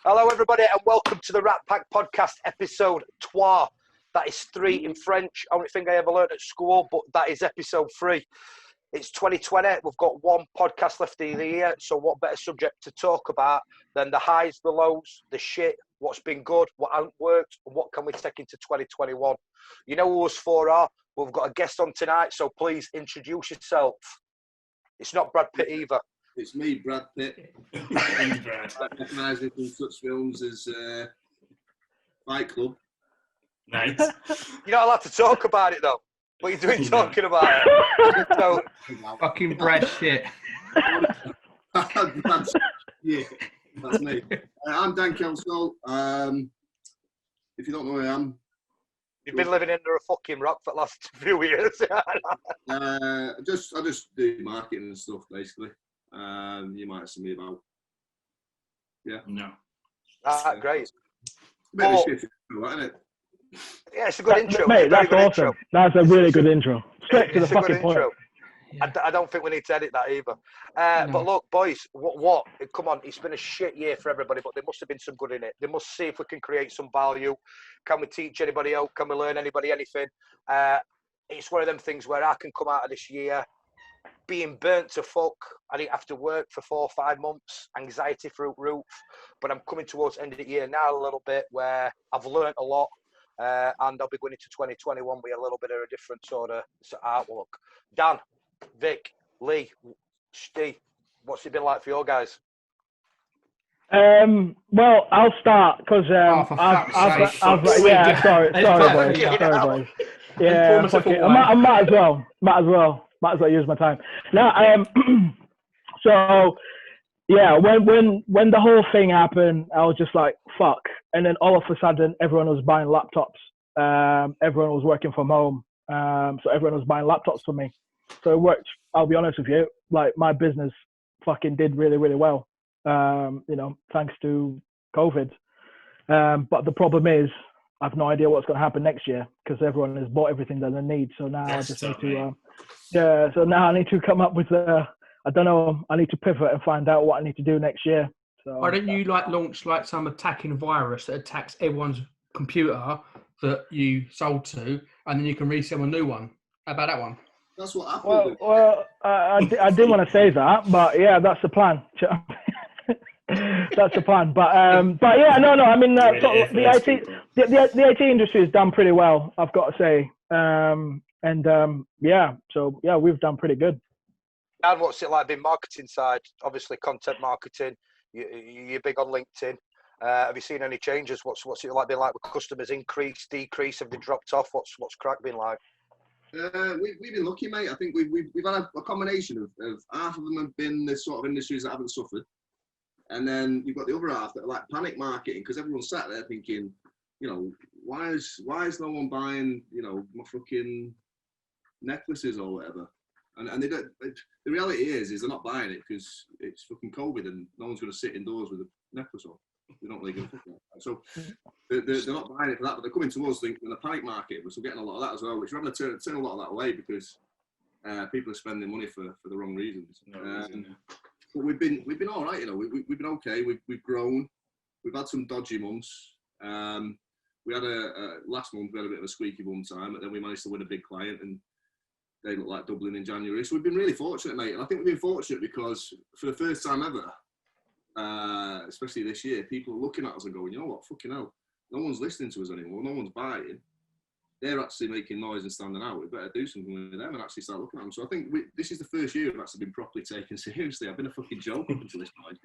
Hello, everybody, and welcome to the Rat Pack Podcast, episode 3. That is 3 in French. Only thing I ever learned at school, but that is episode 3. It's 2020. We've got one podcast left in the year, so what better subject to talk about than the highs, the lows, the shit, what's been good, what hasn't worked, and what can we take into 2021. You know who us four are. We've got a guest on tonight, so please introduce yourself. It's not Brad Pitt either. It's me, Brad Pitt. I recognise me from such films as Fight Club. Nice. You're not allowed to talk about it, though. What are you doing talking about it? So, fucking Brad shit. Yeah, that's me. I'm Dan Kelsall. If you don't know who I am, you've been living under a fucking rock for the last few years. I just do marketing and stuff, basically. You might have seen me about. Yeah. No. Great. Bit of a shit, isn't it? Yeah, it's a good intro. Mate, that's awesome. Intro. That's a really good intro. Straight to the fucking point. Yeah. I don't think we need to edit that either. No. But look, boys, what? Come on, it's been a shit year for everybody, but there must have been some good in it. They must see if we can create some value. Can we teach anybody else? Can we learn anybody anything? It's one of them things where I can come out of this year being burnt to fuck. I didn't have to work for 4 or 5 months, anxiety through roof. But I'm coming towards the end of the year now a little bit where I've learned a lot. And I'll be going into 2021 with a little bit of a different sort of outlook. Dan, Vic, Lee, Steve, what's it been like for you guys? Well, I'll start because sorry boys. Yeah, I might as well use my time. Now, so yeah, when the whole thing happened, I was just like, fuck. And then all of a sudden, everyone was buying laptops. Everyone was working from home. So everyone was buying laptops for me. So it worked. I'll be honest with you. Like, my business fucking did really, really well, thanks to COVID. But the problem is, I have no idea what's going to happen next year because everyone has bought everything that they need. So now I just need to, so now I need to come up with I don't know. I need to pivot and find out what I need to do next year. So, why don't you launch some attacking virus that attacks everyone's computer that you sold to, and then you can resell a new one? How about that one? That's what Apple did. Well, I didn't want to say that, but yeah, that's the plan. That's the plan. But yeah, no. I mean, the IT industry has done pretty well, I've got to say. So yeah, we've done pretty good. And what's it like being marketing side? Obviously, content marketing. You're big on LinkedIn. Have you seen any changes? What's it like being like with customers? Increase, decrease? Have they dropped off? What's crack been like? We've been lucky, mate. I think we've had a combination of half of them have been the sort of industries that haven't suffered, and then you've got the other half that are like panic marketing because everyone's sat there thinking, why is no one buying, my fucking necklaces or whatever. And they don't. The reality is they're not buying it because it's fucking COVID and no one's going to sit indoors with a necklace on. They don't really give a fuck about that. So they're not buying it for that, but they're coming to us in the panic market. We're still getting a lot of that as well, which we're having to turn a lot of that away because people are spending money for the wrong reasons. But we've been all right, We've been okay. We've grown. We've had some dodgy months. We had last month we had a bit of a squeaky bum time, but then we managed to win a big client and they look like doubling in January. So we've been really fortunate, mate. And I think we've been fortunate because for the first time ever, especially this year, people are looking at us and going, you know what, fucking hell, no one's listening to us anymore. No one's buying. They're actually making noise and standing out. We better do something with them and actually start looking at them. So I think this is the first year I've actually been properly taken seriously. I've been a fucking joke up until this point.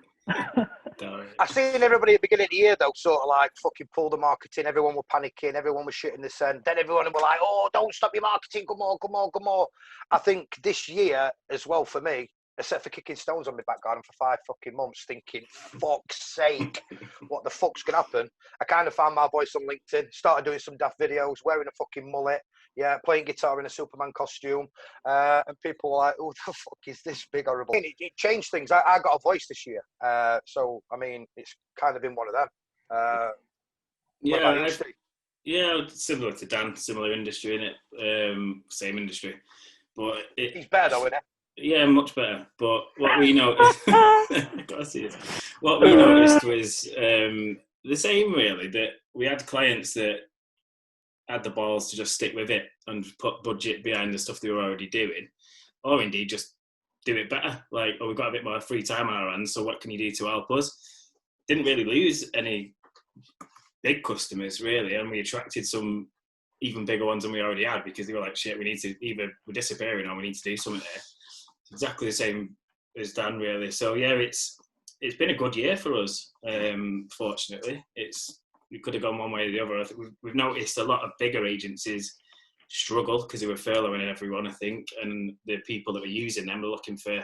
I've seen everybody at the beginning of the year, though, sort of like fucking pull the marketing. Everyone were panicking. Everyone was shitting the scent. Then everyone were like, oh, don't stop your marketing. Come on. I think this year as well for me, except for kicking stones on my back garden for 5 fucking months, thinking, fuck's sake, what the fuck's going to happen? I kind of found my voice on LinkedIn, started doing some daft videos, wearing a fucking mullet, playing guitar in a Superman costume, and people were like, oh, the fuck is this big horrible? It changed things. I got a voice this year, so, I mean, it's kind of been one of them. Yeah, similar to Dan, similar industry, innit? Same industry. But he's better though, isn't he? Yeah, much better. But what we know, gotta see it. What we noticed was the same, really, that we had clients that had the balls to just stick with it and put budget behind the stuff they were already doing, or indeed just do it better. Like, oh, we've got a bit more free time on our hands, so what can you do to help us? Didn't really lose any big customers, really, and we attracted some even bigger ones than we already had, because they were like, shit, we need to, either we're disappearing or we need to do something there. It's exactly the same as Dan, really. So yeah, it's been a good year for us. Fortunately, we could have gone one way or the other. I think we've noticed a lot of bigger agencies struggle because they were furloughing everyone, I think, and the people that were using them were looking for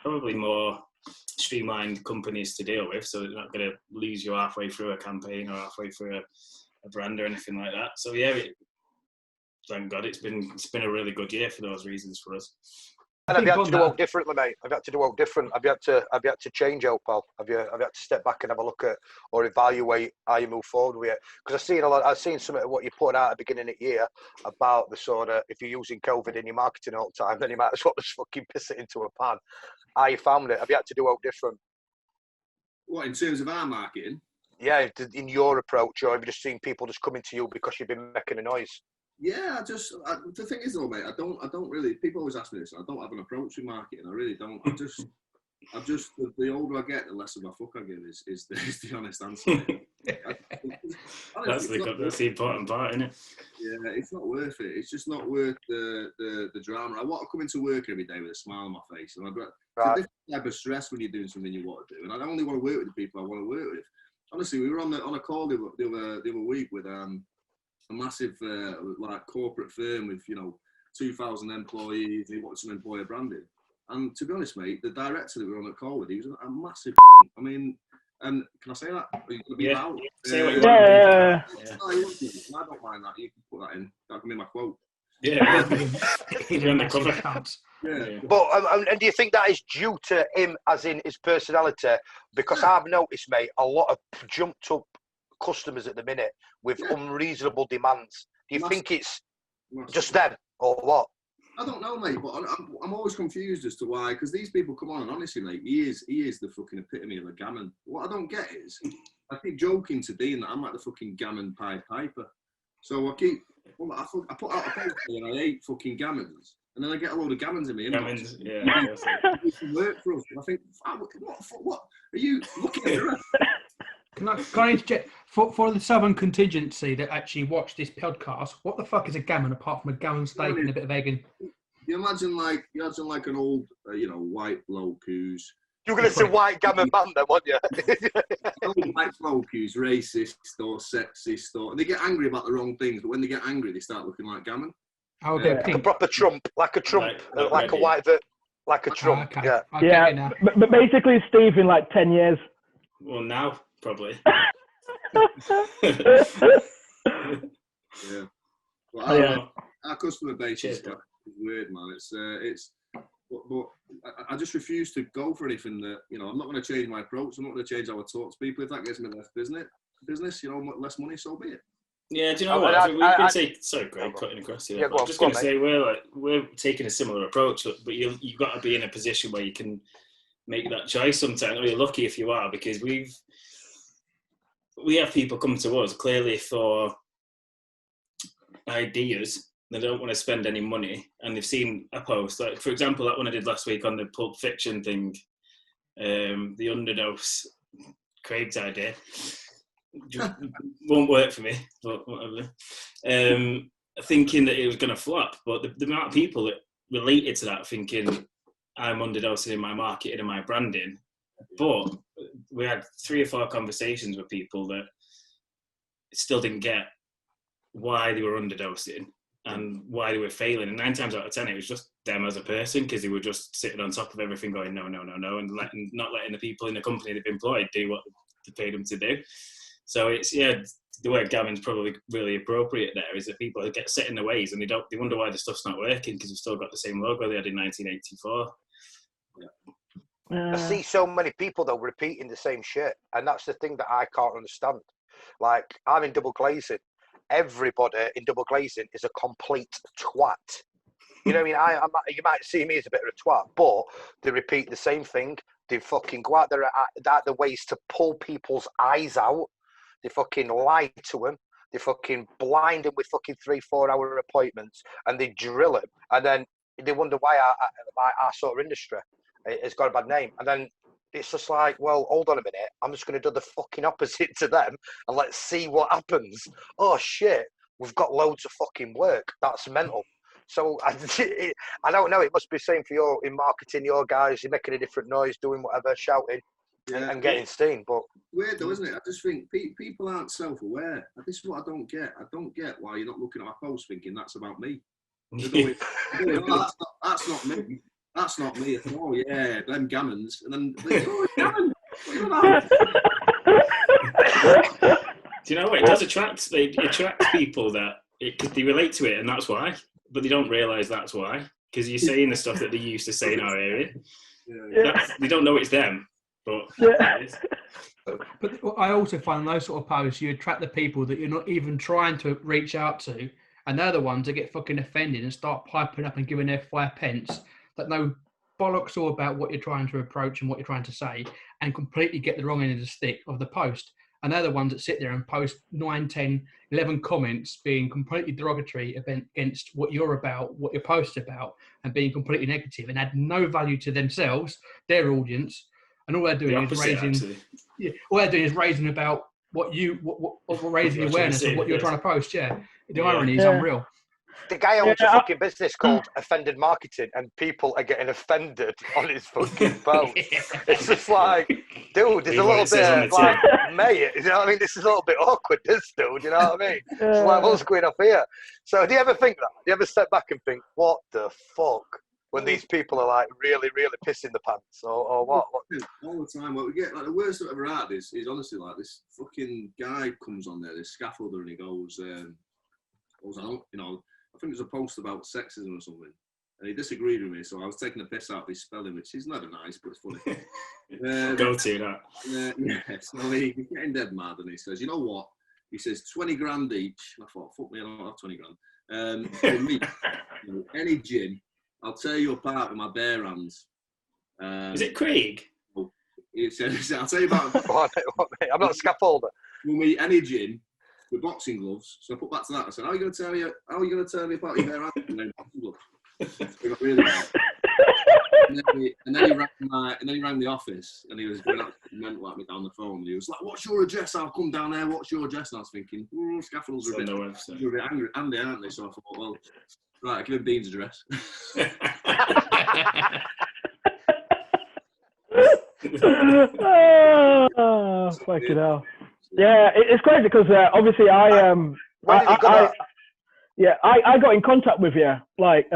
probably more streamlined companies to deal with, so they're not going to lose you halfway through a campaign or halfway through a brand or anything like that. So yeah, thank God, it's been a really good year for those reasons for us. And I've had to do all differently, mate. I've had to do all different. I've had to change out, pal. I've had to step back and have a look at or evaluate how you move forward with it. Because I've seen some of what you put out at the beginning of the year about the sort of, if you're using COVID in your marketing all the time, then you might as well just fucking piss it into a pan. How you found it? Have you had to do all different? What, in terms of our marketing? Yeah, in your approach, or have you just seen people just coming to you because you've been making a noise? Yeah, the thing is though, mate, I don't really, people always ask me this, I don't have an approach with marketing, I really don't. The older I get, the less of a fuck I give is the honest answer. That's the important part, isn't it? Yeah, it's not worth it. It's just not worth the drama. I want to come into work every day with a smile on my face, and it's a different type of stress when you're doing something you want to do, and I only want to work with the people I want to work with. Honestly, we were on a call the other week with a massive like corporate firm with 2,000 employees. They wanted some employer branding, and to be honest, mate, the director that we were on a call with, he was a massive. I mean, and can I say that? Are you gonna be loud? Say what you want. I don't mind that. You can put that in. That can be my quote. Yeah, you're on the cover. Yeah. But and do you think that is due to him, as in his personality? Because I've noticed, mate, a lot of jumped up customers at the minute with unreasonable demands. Do you think it's just them or what? I don't know, mate, but I'm always confused as to why, because these people come on, and honestly, mate, he is the fucking epitome of a gammon. What I don't get is, I keep joking to Dean that I'm like the fucking gammon Pied Piper. So I put out a post and I hate fucking gammons, and then I get a load of gammons in me. Gammons, yeah. It can work for us. And I think, what are you looking at? Can I interject? For the Southern contingency that actually watched this podcast, what the fuck is a gammon apart from a gammon steak and a bit of egg? You imagine like an old, white bloke who's. You're going to say white gammon man then, weren't you? Old white bloke who's racist or sexist and they get angry about the wrong things, but when they get angry, they start looking like gammon. Oh, okay, like a proper Trump, like a Trump, like a white, like a Trump. Okay. Yeah, but basically, Steve, in like 10 years. Well, now probably. Yeah. Well, our customer base is weird, man. But I just refuse to go for anything that I'm not going to change my approach. I'm not going to change how I talk to people. If that gets me less business, less money, so be it. Yeah, do you know what? We could say, sorry, Greg, cutting across here. I'm just going to say we're taking a similar approach, but you've got to be in a position where you can make that choice sometimes. Or you're lucky if you are, because we have people come to us clearly for ideas. They don't want to spend any money, and they've seen a post. Like, for example, that one I did last week on the Pulp Fiction thing, the underdose, Craig's idea. Won't work for me, but whatever. Thinking that it was going to flop, but the amount of people that related to that thinking I'm underdosing in my marketing and my branding, but we had 3 or 4 conversations with people that still didn't get why they were underdosing and why they were failing. And 9 times out of 10, it was just them as a person, because they were just sitting on top of everything going, no, and not letting the people in the company they've employed do what they paid them to do. So it's, the word gammon's probably really appropriate there, is that people get set in their ways and they wonder why the stuff's not working, because we've still got the same logo they had in 1984. I see so many people though repeating the same shit, and that's the thing that I can't understand. Like, I'm in double glazing. Everybody in double glazing is a complete twat. You know what I mean? You might see me as a bit of a twat, but they repeat the same thing They fucking go out there at the ways to pull people's eyes out. They fucking lie to them. They fucking blind them with fucking 3-4 hour appointments, and they drill them. And then they wonder why our sort of industry has got a bad name. And then it's just like, well, hold on a minute. I'm just going to do the fucking opposite to them, and let's see what happens. Oh shit, we've got loads of fucking work. That's mental. So I don't know. It must be the same for you in marketing. Your guys, you're making a different noise, doing whatever, shouting, and getting steam. But weird though, isn't it? I just think people aren't self-aware. This is what I don't get. I don't get why you're not looking at my post thinking that's about me. Going, oh, that's not me. That's not me. Oh yeah, them gammons. And then oh, gammon. Do you know what? It does attract. It attracts people that because they relate to it, and that's why. But they don't realise that's why, because you're saying the stuff that they used to say in our area. They don't know it's them, but it is. But I also find those sort of posts, you attract the people that you're not even trying to reach out to, and they're the ones that get fucking offended and start piping up and giving their 5 pence that know bollocks all about what you're trying to approach and what you're trying to say, and completely get the wrong end of the stick of the post. And they're the ones that sit there and post 9, 10, 11 comments being completely derogatory against what you're about, what your post about, and being completely negative and add no value to themselves, their audience, and all they're doing is raising. Yeah, all they're doing is raising about raising awareness of what you're trying to post. Yeah, the irony is unreal. The guy owns a fucking business called Offended Marketing, and people are getting offended on his fucking post. It's just like, dude, there's a little bit like, mate, you know what I mean? This is a little bit awkward, this dude, you know what I mean? It's like, what's going on here? So do you ever think that? Do you ever step back and think, what the fuck? When these people are like really, really pissing the pants, or what? All the time. What we get, like the worst I've ever had is honestly like this fucking guy comes on there, this scaffolder, and he goes, you know, I think there's a post about sexism or something, and he disagreed with me, so I was taking a piss out of his spelling, which is never nice, but it's funny. Go to that. Yeah, so he's getting dead mad, and he says, you know what? He says 20 grand each. I thought, fuck me, I don't have 20 grand. For me, you know, any gym, I'll tear you apart with my bare hands. Is it Craig? He says, I'll tell you about. I'm not a scaffolder. We'll meet any gym with boxing gloves. So I put back to that. I said, how are you going to tell me about your bare hands and then boxing gloves? We got really bad. And then he rang the office, and he was going out mental at me down the phone. And he was like, what's your address? I'll come down there. What's your address? And I was thinking, scaffolders are a bit angry, aren't they? So I thought, well, right, I'll give him Bean's address. Oh, fucking hell. Yeah, it's crazy because obviously I got in contact with you like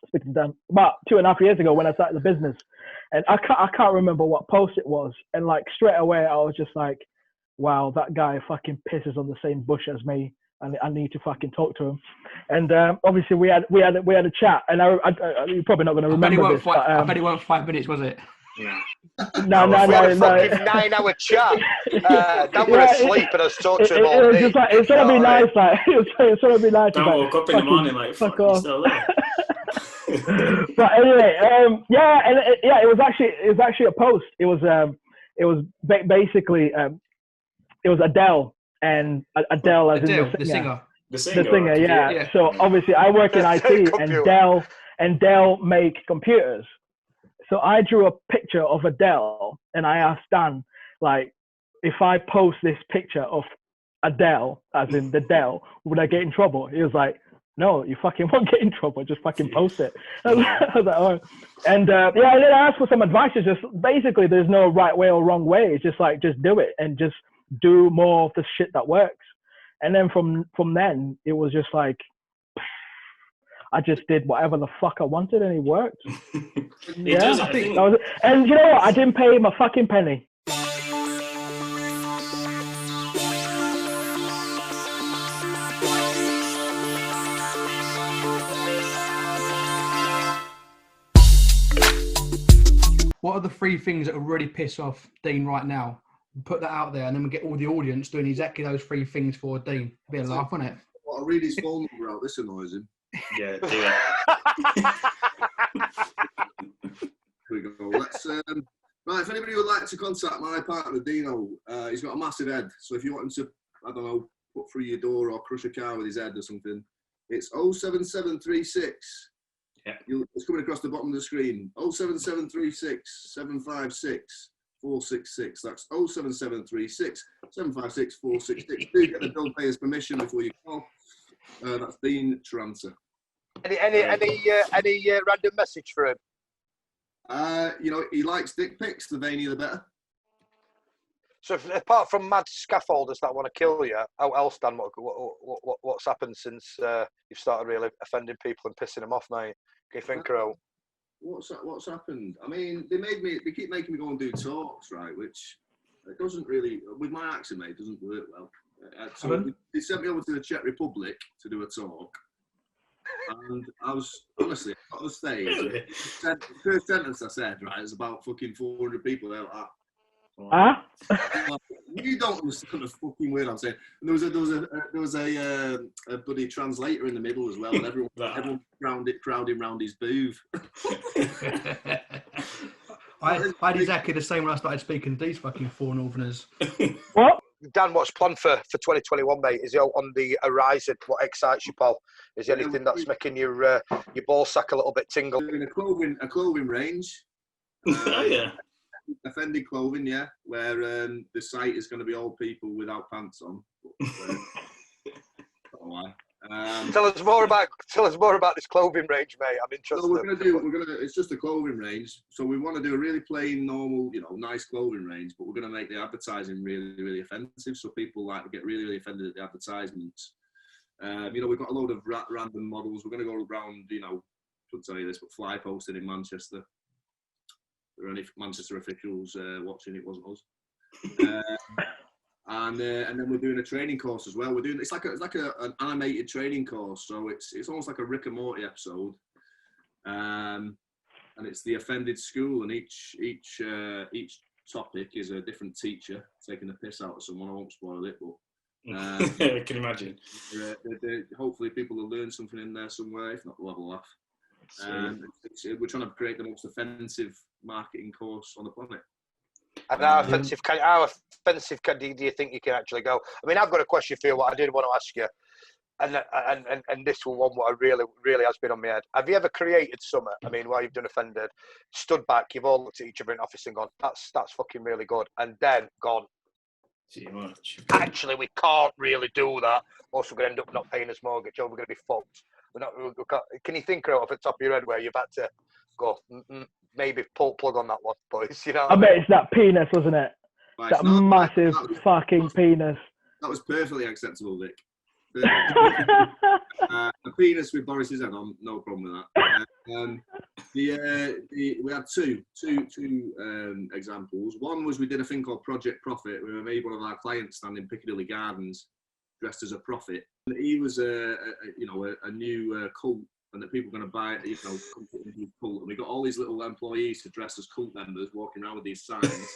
speaking to Dan about 2.5 years ago when I started the business, and I can't remember what post it was, and like straight away I was just like, wow, that guy fucking pisses on the same bush as me, and I need to fucking talk to him. And obviously we had a chat, and you're probably not going to remember this. I bet it weren't 5 minutes, was it? No. Fucking 9-hour chat. That were asleep, and I was talking to him all day. It's gonna be nice, like it's gonna be nice. Don't woke up in the morning like, fuck off. Still there. But anyway, it was actually a post. It was basically it was Adele, and Adele as in the singer. The singer, okay. Yeah. So obviously I work in IT, and Dell make computers. So I drew a picture of Adele, and I asked Dan, like, if I post this picture of Adele, as in the Dell, would I get in trouble? He was like, no, you fucking won't get in trouble. Just fucking post it. I was like, oh. And and then I asked for some advice. It's just basically there's no right way or wrong way. It's just like, just do it and just do more of the shit that works. And then from then, it was just like, I just did whatever the fuck I wanted, and it worked. I think that was it. And you know what? I didn't pay him a fucking penny. What are the 3 things that will really piss off Dean right now? Put that out there, and then we get all the audience doing exactly those 3 things for Dean. Be a laugh, wouldn't it? Well, I'll read his phone number out. This annoys him. Yeah, do it. Here we go. Let's Right, if anybody would like to contact my partner Dino, he's got a massive head. So if you want him to, I don't know, put through your door or crush a car with his head or something, it's 07736. Yeah. It's coming across the bottom of the screen. 07736 756 466. That's 07736 756 466. Do get the bill payer's permission before you call. That's Dean Tranter. Any random message for him? He likes dick pics. The veinier, the better. So, apart from mad scaffolders that want to kill you, how else, Dan? What's happened since you've started really offending people and pissing them off, mate? Can you think around? What's happened? I mean, they keep making me go and do talks, right? Which it doesn't really, with my accent, mate, it doesn't work well. So they sent me over to the Czech Republic to do a talk, and I was honestly on the stage. Really? The first sentence I said, right, is about fucking 400 people there. You don't understand the fucking word I'm saying. And there was a bloody translator in the middle as well, and everyone crowding round his booth. I did exactly the same when I started speaking to these fucking four Northerners. What? Dan, what's planned for 2021, mate? Is it on the horizon? What excites you, Paul? Is there anything that's making your ball sack a little bit tingle? Doing a clothing range. Oh yeah. Offended clothing, yeah, where the site is going to be all people without pants on. Tell us more about this clothing range, mate. I'm interested. So it's just a clothing range. So we want to do a really plain, normal, nice clothing range, but we're going to make the advertising really, really offensive, so people get really, really offended at the advertisements. We've got a load of random models. We're going to go around, couldn't tell you this, but fly posting in Manchester. There were any Manchester officials watching, it wasn't us. And then we're doing a training course as well. It's like an animated training course, so it's almost like a Rick and Morty episode. And it's the offended school, and each topic is a different teacher taking the piss out of someone. I won't spoil it, but I can imagine. Hopefully people will learn something in there somewhere, if not they'll have a laugh. We're trying to create the most offensive marketing course on the planet. And how offensive do you think you can actually go? I mean, I've got a question for you. What I did want to ask you, and this one what I really has been on my head. Have you ever created something? I mean, while you've done Offended, stood back, you've all looked at each other in office and gone, "That's fucking really good," and then gone, too much. Actually, we can't really do that. Also, we're going to end up not paying this mortgage, or we're going to be fucked. Can you think off the top of your head where you've had to go, maybe pull plug on that one, boys? I bet it's that penis, wasn't it? Right, that massive fucking penis. That was perfectly acceptable, Vic. A penis with Boris's head on, no problem with that. We had two examples. One was we did a thing called Project Profit, where we made one of our clients stand in Piccadilly Gardens dressed as a prophet. And he was a new cult, and that people were going to buy it, come to a new cult. And we got all these little employees to dress as cult members walking around with these signs.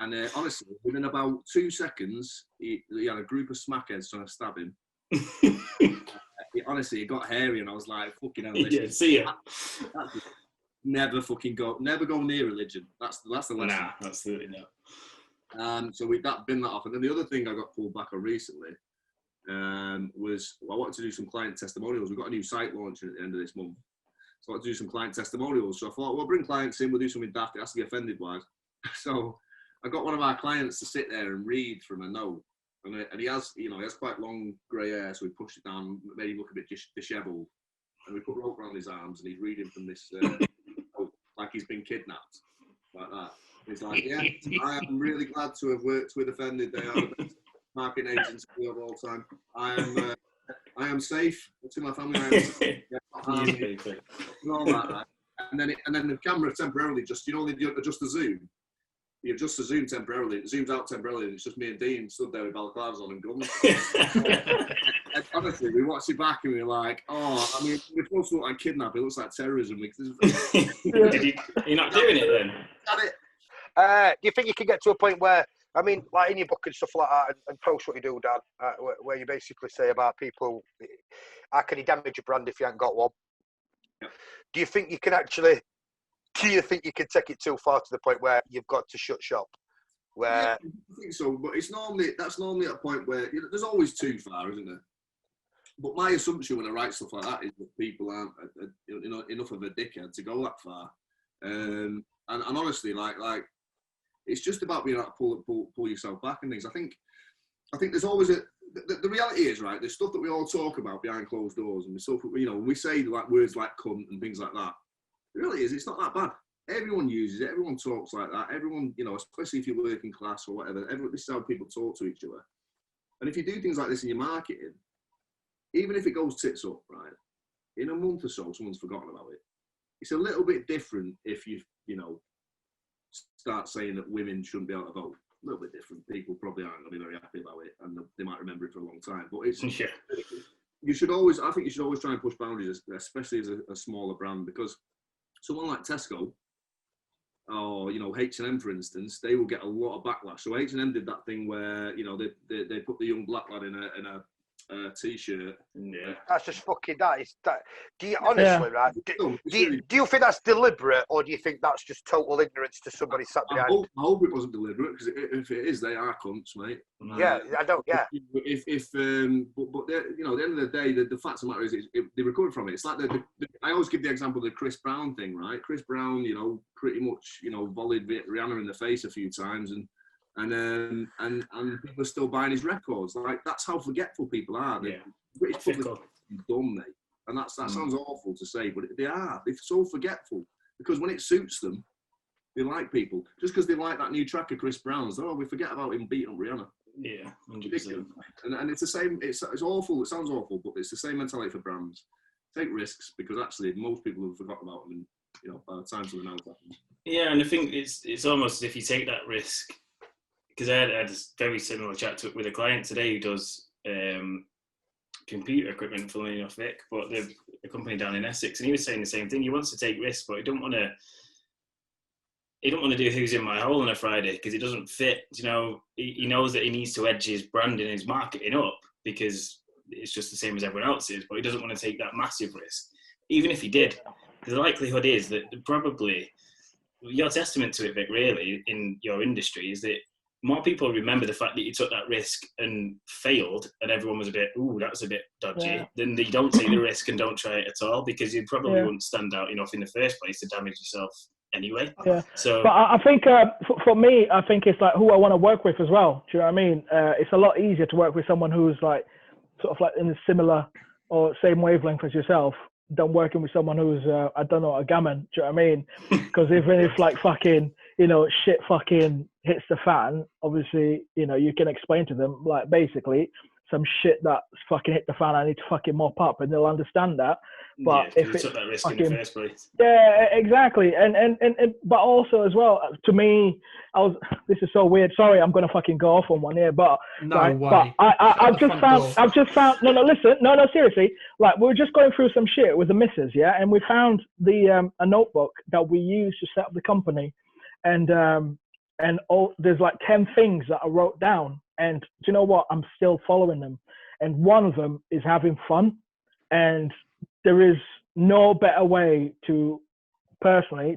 And honestly, within about 2 seconds, he had a group of smackheads trying to stab him. It got hairy, and I was like, "Fucking hell!" Yeah, see ya. Never go near religion. That's the lesson. Nah, absolutely not. So that bin that off, and then the other thing I got pulled back on recently was I wanted to do some client testimonials. We've got a new site launching at the end of this month, so I wanted to do some client testimonials. So I thought, well, bring clients in, we'll do something daft. It has to be offended wise. So I got one of our clients to sit there and read from a note, and he has quite long grey hair, so we pushed it down, made him look a bit dishevelled, and we put rope around his arms, and he's reading from this like he's been kidnapped, like that. He's like, "Yeah, I am really glad to have worked with Offended. They are the best marketing agency of all time. I am safe. To my family, I am safe. And all that, right? And then the camera temporarily just, they adjust the zoom. You adjust the zoom temporarily. It zooms out temporarily, and it's just me and Dean stood there with balaclavas on and guns. And honestly, we watched it back and we were like, "Oh, I mean, we're supposed to look like kidnapping. It looks like terrorism." You're not doing it then? Do you think you can get to a point where, I mean, like in your book and stuff like that, and post what you do, Dan, where you basically say about people, how can you damage a brand if you haven't got one? Yeah. Do you think you can actually do you think you can take it too far to the point where you've got to shut shop? Where I think so, but that's normally at a point where there's always too far, isn't there? But my assumption when I write stuff like that is that people aren't enough of a dickhead to go that far. And honestly, like it's just about being able to pull yourself back and things. I think there's always the reality is, right, there's stuff that we all talk about behind closed doors, and stuff, when we say like words like cunt and things like that, the reality is it's not that bad. Everyone uses it, everyone talks like that, everyone, especially if you're working class or whatever, this is how people talk to each other. And if you do things like this in your marketing, even if it goes tits up, right, in a month or so, someone's forgotten about it. It's a little bit different if you start saying that women shouldn't be able to vote. A little bit different. People probably aren't going to be very happy about it, and they might remember it for a long time. But it's Yeah. I think you should always try and push boundaries, especially as a smaller brand, because someone like Tesco or H&M, for instance, they will get a lot of backlash. So H&M did that thing where they put the young black lad in a t-shirt. Yeah. that's just fucking that. Do you honestly, right? Do you think that's deliberate, or do you think that's just total ignorance to somebody sat I behind? hope it wasn't deliberate, because if it is, they are cunts, mate. Yeah, I don't. Yeah. But at the end of the day, the fact of the matter is, they recovered from it. It's like I always give the example of the Chris Brown thing, right? Chris Brown, pretty much, volleyed Rihanna in the face a few times, and people are still buying his records. Like, that's how forgetful people are. British public are dumb, mate. And that sounds awful to say, but they are. They're so forgetful, because when it suits them, they like people. Just because they like that new track of Chris Brown's, we forget about him beating up Rihanna. Yeah, 100%. And it's the same. It's awful. It sounds awful, but it's the same mentality for brands. Take risks, because actually most people have forgotten about them. By the time something else happens. Yeah, and I think it's almost as if you take that risk. Because I had a very similar chat with a client today who does computer equipment, funnily enough, Vic, but they're a company down in Essex, and he was saying the same thing. He wants to take risks, but he don't want to do who's in my hole on a Friday, because it doesn't fit. He knows that he needs to edge his brand and his marketing up, because it's just the same as everyone else's, but he doesn't want to take that massive risk. Even if he did, the likelihood is that probably your testament to it, Vic, really, in your industry, is that more people remember the fact that you took that risk and failed, and everyone was a bit, ooh, that's a bit dodgy, then you don't take the risk and don't try it at all, because you probably wouldn't stand out enough in the first place to damage yourself anyway. Yeah. So, but I think for me, I think it's like who I want to work with as well. Do you know what I mean? It's a lot easier to work with someone who's like sort of like in a similar or same wavelength as yourself than working with someone who's a gammon. Do you know what I mean? Because even if like fucking shit fucking hits the fan, obviously, you can explain to them, like, basically, some shit that's fucking hit the fan, I need to fucking mop up, and they'll understand that. But if you took that risk in the first place. Yeah, exactly. And but also as well, to me, this is so weird. Sorry, I'm gonna fucking go off on one here, but way. But I've just found. No, listen. No, seriously. Like, we were just going through some shit with the missus, yeah, and we found a notebook that we used to set up the company, and there's like 10 things that I wrote down, and do you know what? I'm still following them, and one of them is having fun, and there is no better way to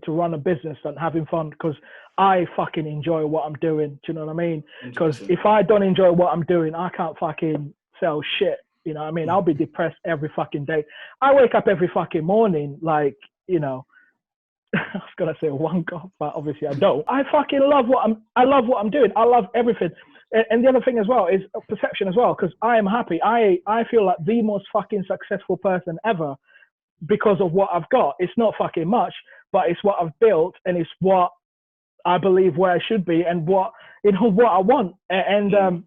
run a business than having fun, because I fucking enjoy what I'm doing. Do you know what I mean? Because if I don't enjoy what I'm doing, I can't fucking sell shit. You know what I mean? I'll be depressed every fucking day. I wake up every fucking morning, like, I was gonna say one god, but obviously I don't. I fucking love what I'm doing. I love everything. And the other thing as well is perception as well, because I am happy. I feel like the most fucking successful person ever because of what I've got. It's not fucking much, but it's what I've built, and it's what I believe where I should be, and what I want. And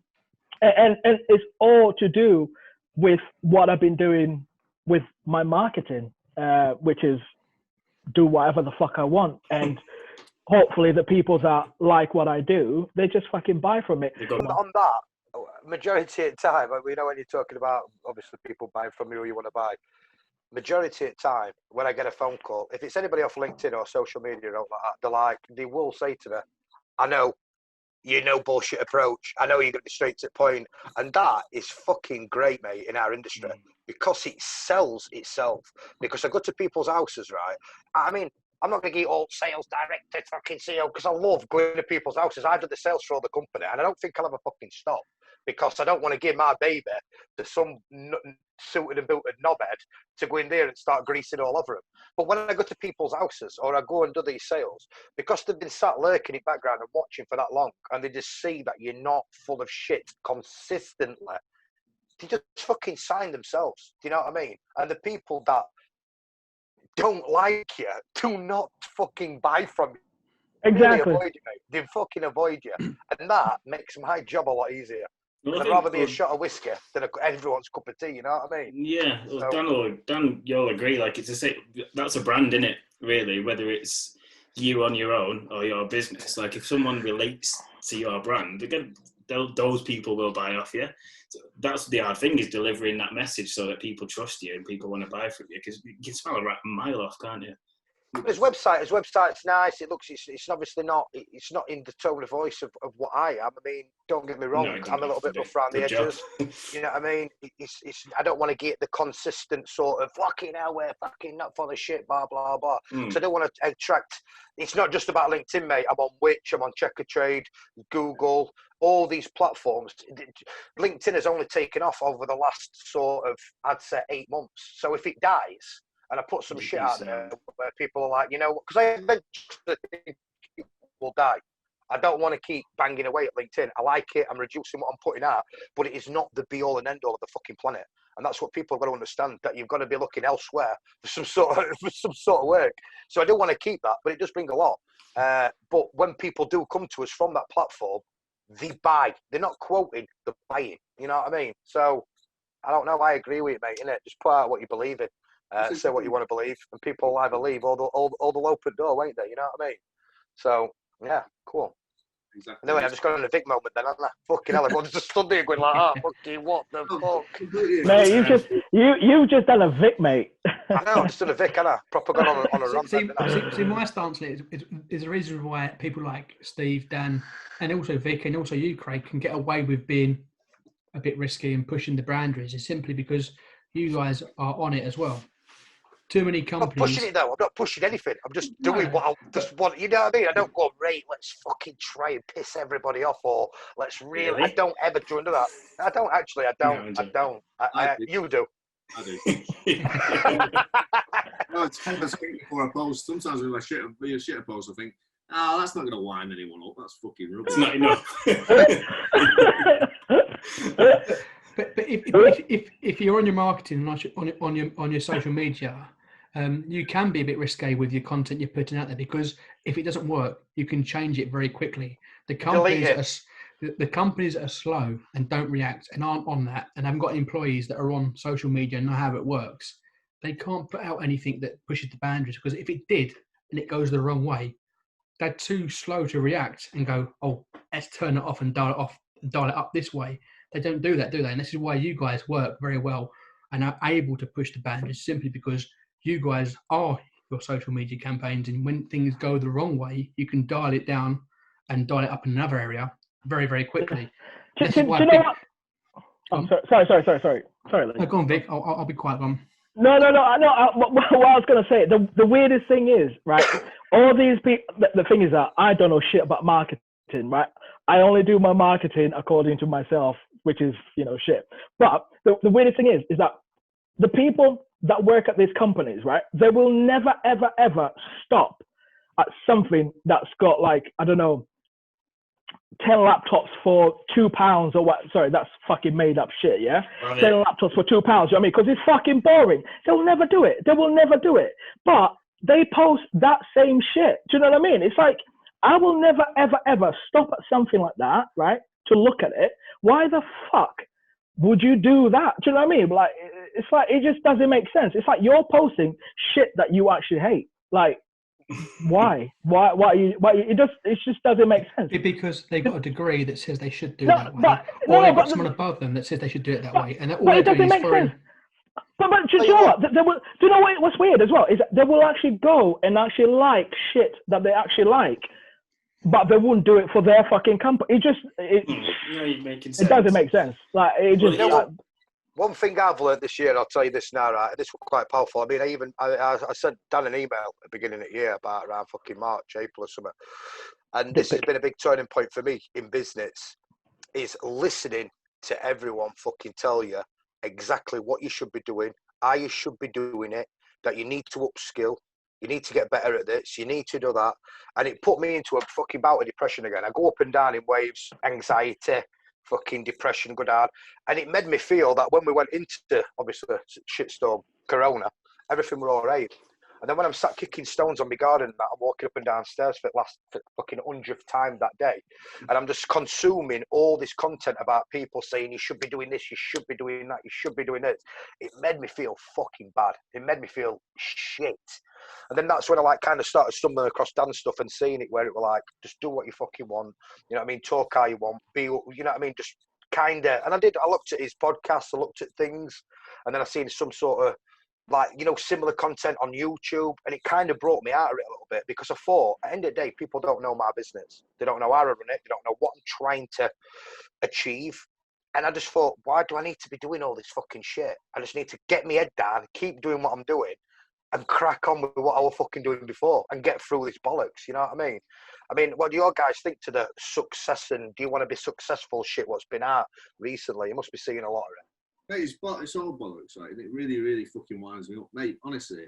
it's all to do with what I've been doing with my marketing, which is do whatever the fuck I want, and hopefully the people that like what I do, they just fucking buy from it. On that, majority of the time, we know when you're talking about, obviously, people buying from you who you want to buy, majority of the time, when I get a phone call, if it's anybody off LinkedIn or social media or like that, they will say to me, I know, bullshit approach. I know you're going to be straight to the point. And that is fucking great, mate, in our industry, because it sells itself. Because I go to people's houses, right? I mean, I'm not going to get all sales director fucking CEO because I love going to people's houses. I do the sales for all the company, and I don't think I'll ever fucking stop because I don't want to give my baby to some suited and booted knobhead to go in there and start greasing all over them. But when I go to people's houses or I go and do these sales, because they've been sat lurking in the background and watching for that long, and they just see that you're not full of shit consistently, they just fucking sign themselves. Do you know what I mean? And the people that don't like you do not fucking buy from you. Exactly. Really avoid you, mate. They fucking avoid you. And that makes my job a lot easier. Well, I'd rather be a shot of whiskey than everyone's cup of tea, you know what I mean? Yeah, well, Dan, you'll agree, like, that's a brand, innit, really, whether it's you on your own or your business. Like, if someone relates to your brand, again, those people will buy off you. So that's the hard thing, is delivering that message so that people trust you and people want to buy from you, because you can smell a mile off, can't you? His website's nice. It looks, it's obviously not, it's not in the tone of voice of what I am. I mean, don't get me wrong, No, I'm a little bit rough around the edges. You know what I mean? It's I don't want to get the consistent sort of fucking hell, we're fucking not full of shit, blah blah blah. So I don't want to attract. It's not just about LinkedIn, mate. I'm on Witch, I'm on Checkertrade, Google, all these platforms. LinkedIn has only taken off over the last sort of, I'd say, 8 months. So if it dies, and I put some shit out there where people are like, you know, because I eventually think it will die. I don't want to keep banging away at LinkedIn. I like it. I'm reducing what I'm putting out, but it is not the be-all and end-all of the fucking planet. And that's what people have got to understand, that you've got to be looking elsewhere for some sort of work. So I do want to keep that, but it does bring a lot. But when people do come to us from that platform, they buy. They're not quoting, they're buying. You know what I mean? So I don't know. I agree with you, mate. Innit? Just put out what you believe in. Say what you want to believe, and people will either leave or they'll open door, won't they? You know what I mean? So yeah, cool. Exactly. Anyway, I just got an Vic moment then, haven't I? Fucking hell, everyone's just stood there going like, "Ah, fucking what the fuck?" Mate, you've just done a Vic, mate. I know, I just done a Vic, haven't I? Proper gone on a run. See, my stance on it is the reason why people like Steve, Dan, and also Vic, and also you, Craig, can get away with being a bit risky and pushing the boundaries. Is simply because you guys are on it as well. Too many companies. I'm not pushing it though. I'm not pushing anything. I'm just doing what I just want. You know what I mean? I don't go, right, let's fucking try and piss everybody off, or let's really. I don't ever do that. I don't actually. I don't. You do. I do. No, it's fun to speak before I post. Sometimes when I shit a post, I think, that's not going to wind anyone up. That's fucking rubbish. It's not enough. But if you're on your marketing and on your social media, you can be a bit risque with your content you're putting out there, because if it doesn't work, you can change it very quickly. The companies are slow and don't react and aren't on that, and haven't got employees that are on social media and know how it works. They can't put out anything that pushes the boundaries, because if it did and it goes the wrong way, they're too slow to react and go, oh, let's turn it off and dial it up this way. They don't do that, do they? And this is why you guys work very well and are able to push the boundaries, simply because you guys are your social media campaigns. And when things go the wrong way, you can dial it down and dial it up in another area very, very quickly. Do you know what? Oh, sorry. No, go on, Vic. I'll be quiet. Go on. No. What I was going to say, the weirdest thing is, right, all these people, the thing is that I don't know shit about marketing, right? I only do my marketing according to myself, which is, shit. But the weirdest thing is that the people that work at these companies, right, they will never, ever, ever stop at something that's got, like, I don't know, 10 laptops for £2 or what? Sorry, that's fucking made up shit, yeah? Right. 10 laptops for £2, you know what I mean? Because it's fucking boring. They'll never do it. They will never do it. But they post that same shit. Do you know what I mean? It's like, I will never, ever, ever stop at something like that, right, to look at it. Why the fuck would you do that? Do you know what I mean? Like, it's like, it just doesn't make sense. It's like you're posting shit that you actually hate. Like, why? It just doesn't make sense. Because they've got a degree that says they should do that way, or they've got someone above them that says they should do it that way, and all they're doing is foreign. But do you know what? Do you know what's weird as well? Is that they will actually go and actually like shit that they actually like, but they wouldn't do it for their fucking company. It doesn't make sense. Like, it just. One thing I've learned this year, I'll tell you this now, right? This was quite powerful. I mean, I sent Dan an email at the beginning of the year about around fucking March, April or something. And this has been a big turning point for me in business, is listening to everyone fucking tell you exactly what you should be doing, how you should be doing it, that you need to upskill, you need to get better at this, you need to do that. And it put me into a fucking bout of depression again. I go up and down in waves, anxiety, fucking depression, go down. And it made me feel that when we went into, obviously, shitstorm, Corona, everything were all right. And then when I'm sat kicking stones on my garden, I'm walking up and downstairs for the last fucking 100th time that day. And I'm just consuming all this content about people saying, you should be doing this, you should be doing that, you should be doing this. It made me feel fucking bad. It made me feel shit. And then that's when I like kind of started stumbling across Dan's stuff and seeing it where it were like, just do what you fucking want. You know what I mean? Talk how you want. Be, you know what I mean? Just kind of, and I looked at his podcast, I looked at things, and then I seen some sort of, like, you know, similar content on YouTube, and it kind of brought me out of it a little bit, because I thought, at the end of the day, people don't know my business. They don't know how I run it. They don't know what I'm trying to achieve. And I just thought, why do I need to be doing all this fucking shit? I just need to get my head down, keep doing what I'm doing, and crack on with what I was fucking doing before and get through this bollocks. You know what I mean? I mean, what do your guys think to the success and do you want to be successful shit what's been out recently? You must be seeing a lot of it. Mate, it's all bollocks, right? And it really, really fucking winds me up. Mate, honestly,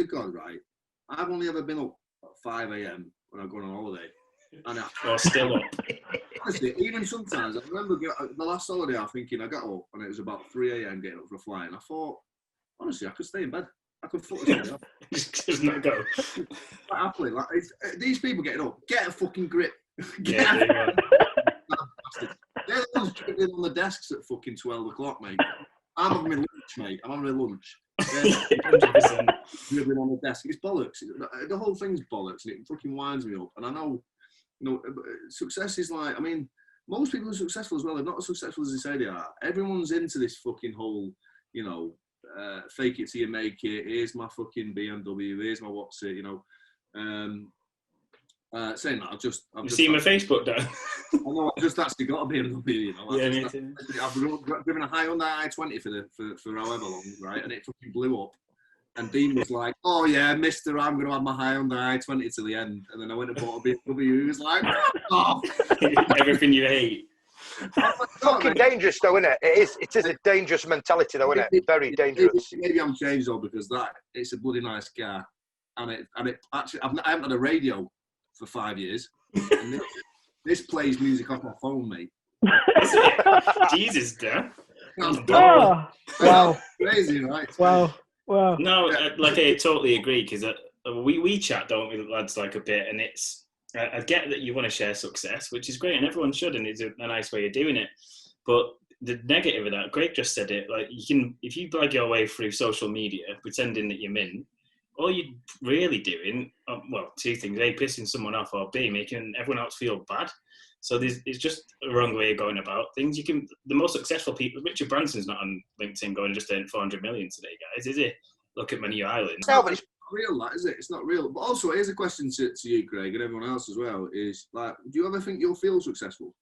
God, right? I've only ever been up at 5 a.m. when I've gone on holiday. And Or still up. Honestly, even sometimes, I remember the last holiday, I thinking I got up and it was about 3 a.m. getting up for a flight. And I thought, honestly, I could stay in bed. I could fuck this up. Just not go. Quite happily. Like, these people getting up, get a fucking grip. Yeah. They're the ones dribbling on the desks at fucking 12 o'clock, mate. I'm having my lunch, mate. I'm having my lunch. 100%. Dribbling on the desk. It's bollocks. The whole thing's bollocks, and it fucking winds me up. And I know, you know, success is like, I mean, most people are successful as well. They're not as successful as they say they are. Everyone's into this fucking whole, you know, fake it till you make it. Here's my fucking BMW. Here's my what's it, you know. Saying that, I've just seen my Facebook, Dan? I know, I've just actually got a BMW, you know. I've driven a high on that I-20 for however long, right? And it fucking blew up. And Dean was like, "Oh yeah, Mister, I'm going to have my high on the I-20 till the end." And then I went and bought a BMW. He was like, "Oh, everything you hate." Fucking dangerous, though, isn't it? It is a dangerous mentality, though, isn't it? Very dangerous. Maybe I'm changed though, because it's a bloody nice car, and it actually I haven't had a radio for 5 years. And this plays music off my phone, mate. Jesus, Dan. Oh, wow. Crazy, right? Wow. No, like I totally agree, because we chat, don't we, lads, like a bit, and it's I get that you want to share success, which is great, and everyone should, and it's a nice way of doing it. But the negative of that, Greg just said it, like, you can, if you blag your way through social media pretending that you're mint, all you're really doing, well, two things: A, pissing someone off, or B, making everyone else feel bad. So it's just a wrong way of going about things. The most successful people, Richard Branson's not on LinkedIn going just earn 400 million today, guys, is he? Look at Many Islands. No, but it's not real, that, is it? It's not real. But also, here's a question to you, Craig, and everyone else as well, is, like, do you ever think you'll feel successful?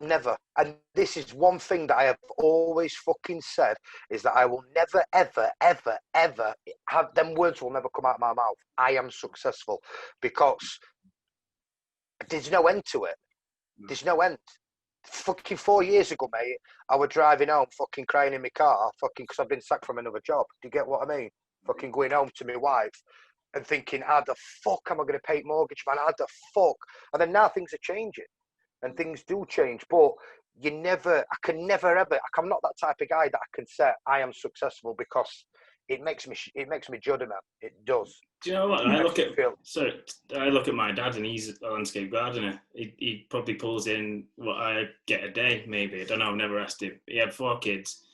Never. And this is one thing that I have always fucking said, is that I will never, ever, ever, ever have, them words will never come out of my mouth. I am successful, because there's no end to it. There's no end. Fucking 4 years ago, mate, I was driving home fucking crying in my car, fucking because I've been sacked from another job. Do you get what I mean? Fucking going home to my wife and thinking, how the fuck am I going to pay mortgage, man? How the fuck? And then now things are changing. And things do change, but I'm not that type of guy that I can say I am successful, because it makes me judder, man. It does. Do you know what? I look at my dad, and he's a landscape gardener. He probably pulls in what I get a day, maybe. I don't know. I've never asked him. He had 4 kids,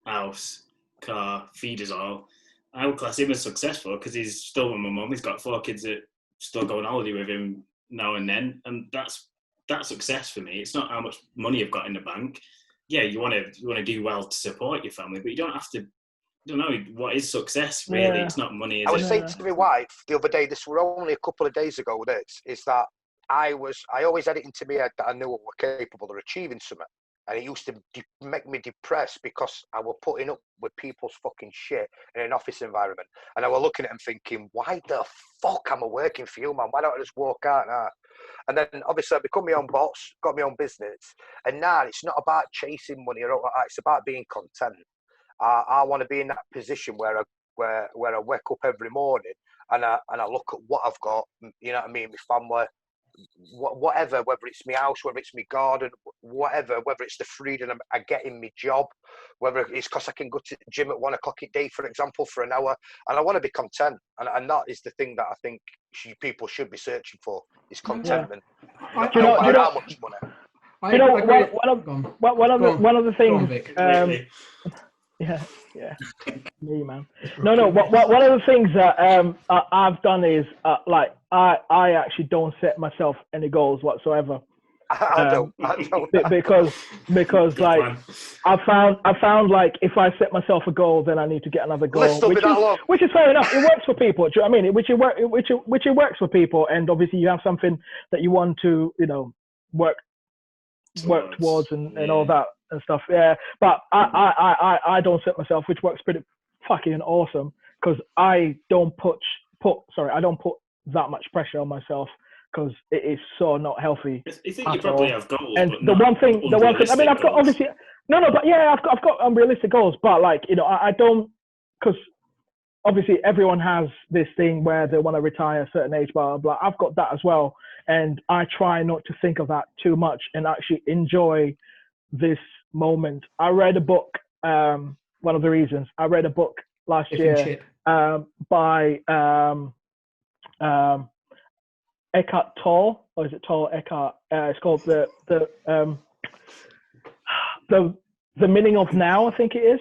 house, car, feed us all. I would class him as successful because he's still with my mum. He's got 4 kids that still go on holiday with him now and then, and that's success for me. It's not how much money you've got in the bank. Yeah, you want to do well to support your family, but you don't have to. I don't know what is success really. Yeah. It's not money. I was saying to my wife the other day, this were only a couple of days ago. This is that I always had it into my head that I knew we were capable of achieving something. And it used to make me depressed because I was putting up with people's fucking shit in an office environment. And I was looking at them thinking, why the fuck am I working for you, man? Why don't I just walk out now? And then obviously I become my own boss, got my own business. And now it's not about chasing money or it's about being content. I want to be in that position where I wake up every morning and I look at what I've got, you know what I mean, my family, whatever, whether it's my house, whether it's my garden, whatever, whether it's the freedom I get in my job, whether it's because I can go to the gym at 1 o'clock a day, for example, for an hour, and I want to be content, and that is the thing that I think people should be searching for, is contentment. No matter how much money. One of the things. Yeah, me, man. No. One of the things that I've done is like I actually don't set myself any goals whatsoever. I don't. Because like I found like if I set myself a goal, then I need to get another goal, which is fair enough. It works for people. Do you know what I mean? Which it works for people, and obviously you have something that you want to work towards and all that and stuff. Yeah, but I don't set myself, which works pretty fucking awesome, because I don't put that much pressure on myself, because it is so not healthy. I think you probably have goals. And the one thing, I mean, I've got obviously but yeah, I've got unrealistic goals, but like I don't, because obviously everyone has this thing where they want to retire at a certain age, blah blah blah. I've got that as well, and I try not to think of that too much and actually enjoy this moment. I read a book. One of the reasons I read a book last year by Eckhart Tolle, or is it Tolle Eckhart? It's called the Meaning of Now, I think it is.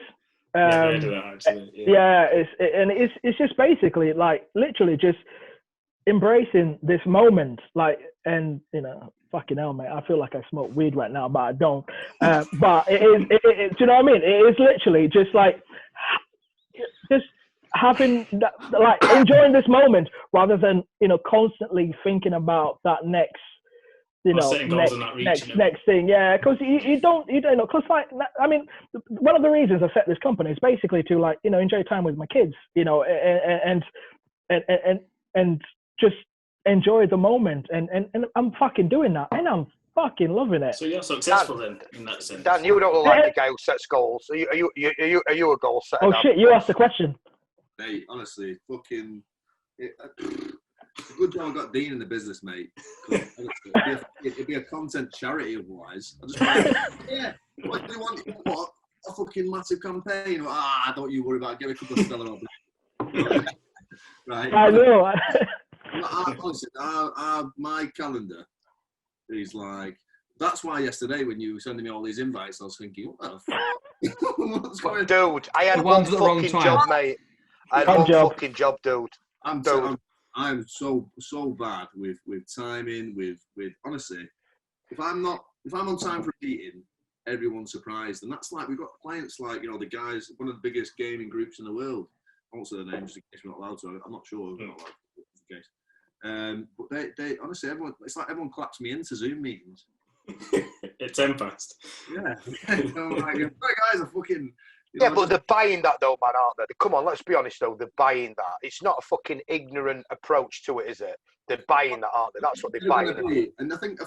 It's just basically like literally just embracing this moment, like, and fucking hell, mate, I feel like I smoke weed right now, but I don't. But it is, do you know what I mean? It is literally just like, just having that, like enjoying this moment rather than, constantly thinking about that next, next thing. Yeah. Cause you don't, cause like, I mean, one of the reasons I set this company is basically to like, enjoy time with my kids, and just enjoy the moment, and I'm fucking doing that, and I'm fucking loving it. So you're successful then, in that sense. Dan, you don't look like the guy who sets goals. Are you a goal setter? Oh shit, you asked the question. Mate, honestly, fucking, it's a good job I got Dean in the business, mate. It'd be a content charity otherwise. What do you want? What? A fucking massive campaign? Don't you worry about it. Get a couple of stellar up. Right. I know. Honestly, my calendar is like, that's why yesterday when you were sending me all these invites, I was thinking, what the fuck? What's going on? Dude, I had one fucking job, mate. I had one fucking job, dude. I'm so bad with timing, with honestly, if I'm on time for a meeting, everyone's surprised. And that's like, we've got clients like, the guys, one of the biggest gaming groups in the world. I won't say their names in case we're not allowed to. I'm not sure if we're not allowed to, in case. But they honestly, it's like everyone claps me into Zoom meetings. It's 10 past. Yeah. Like, sorry guys, I fucking... but they're buying that though, man, aren't they? Come on, let's be honest though, they're buying that. It's not a fucking ignorant approach to it, is it? They're buying that, aren't they? That's what they're buying. And I think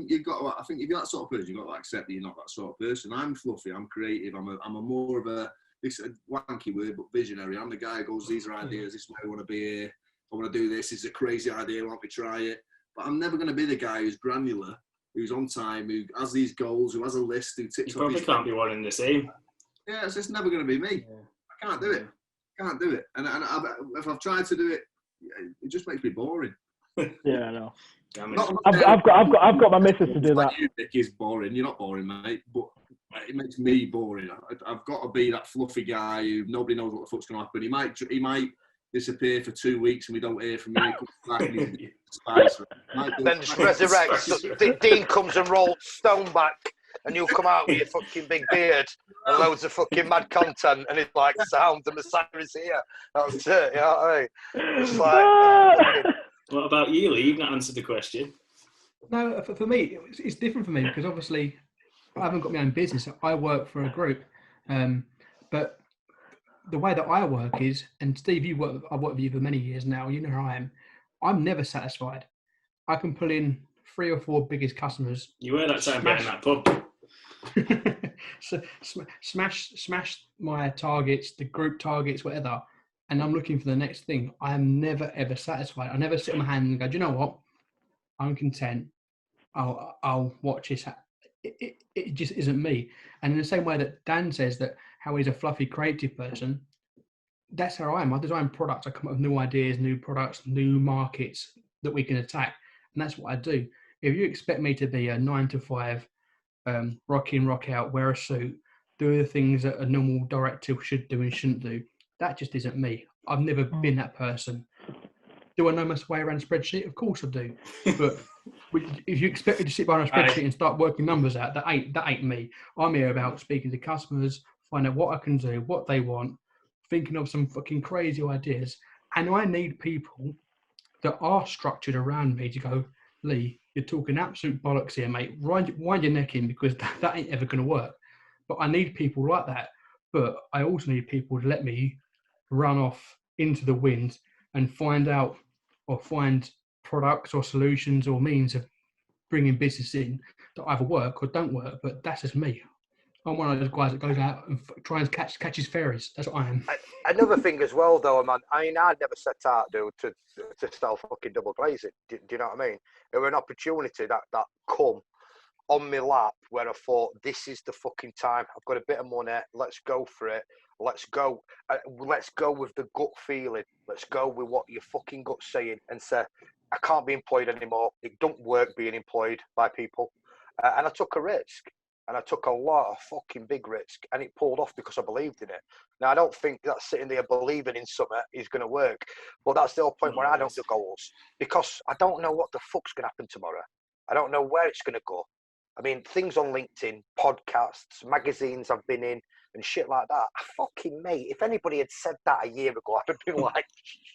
you've got to, I think if you're that sort of person, you've got to accept that you're not that sort of person. I'm fluffy, I'm creative, I'm a more of a, this is a wanky word, but visionary. I'm the guy who goes, these are ideas, this is where I want to be here, I want to do this, it's a crazy idea, I want to try it. But I'm never going to be the guy who's granular, who's on time, who has these goals, who has a list, who ticks off. You probably can't be one in the same. Yeah, it's just never going to be me. Yeah. I can't do it. And if I've tried to do it, it just makes me boring. Yeah, I know. I've got my missus to do that. You, Nick, is boring. You're not boring, mate, but it makes me boring. I've got to be that fluffy guy who nobody knows what the fuck's going to happen. He might disappear for 2 weeks and we don't hear from him. He comes back and he's spice. Then just resurrects. Dean comes and rolls stone back, and you'll come out with your fucking big beard and loads of fucking mad content, and it's like, sound, the Messiah is here. That's it, you know what I mean? It's like... What about you, Lee? You've not answered the question. No, for me, it's different for me, because obviously I haven't got my own business. I work for a group, but the way that I work is, and Steve, I've worked with you for many years now. You know how I am. I'm never satisfied. I can pull in 3 or 4 biggest customers. You were that time behind that pub. So smash my targets, the group targets, whatever, and I'm looking for the next thing. I am never ever satisfied. I never sit on my hand and go, do you know what? I'm content. I'll watch this. It just isn't me. And in the same way that Dan says that how he's a fluffy creative person, that's how I am. I design products. I come up with new ideas, new products, new markets that we can attack, and that's what I do. If you expect me to be a 9 to 5, rock in, rock out, wear a suit, do the things that a normal director should do and shouldn't do, that just isn't me. I've never been that person. Do I know my way around a spreadsheet? Of course I do. But if you expect me to sit behind a spreadsheet and start working numbers out, that ain't me. I'm here about speaking to customers, find out what I can do, what they want, thinking of some fucking crazy ideas. And I need people that are structured around me to go, Lee, you're talking absolute bollocks here, mate. Wind your neck in, because that ain't ever going to work. But I need people like that. But I also need people to let me run off into the wind and find out or find products or solutions or means of bringing business in that either work or don't work. But that's just me. I'm one of those guys that goes out and tries and catches fairies. That's what I am. Another thing as well, though, man. I mean, I never set out, dude, to sell fucking double glazing. Do you know what I mean? It was an opportunity that come on my lap where I thought, this is the fucking time. I've got a bit of money. Let's go for it. Let's go. Let's go with the gut feeling. Let's go with what your fucking gut's saying and say, I can't be employed anymore. It don't work being employed by people. And I took a risk. And I took a lot of fucking big risk, and it pulled off because I believed in it. Now, I don't think that sitting there believing in something is going to work, but that's the whole point where I don't do goals, because I don't know what the fuck's going to happen tomorrow. I don't know where it's going to go. I mean, things on LinkedIn, podcasts, magazines I've been in, and shit like that. Fucking mate, if anybody had said that a year ago, I'd have been like,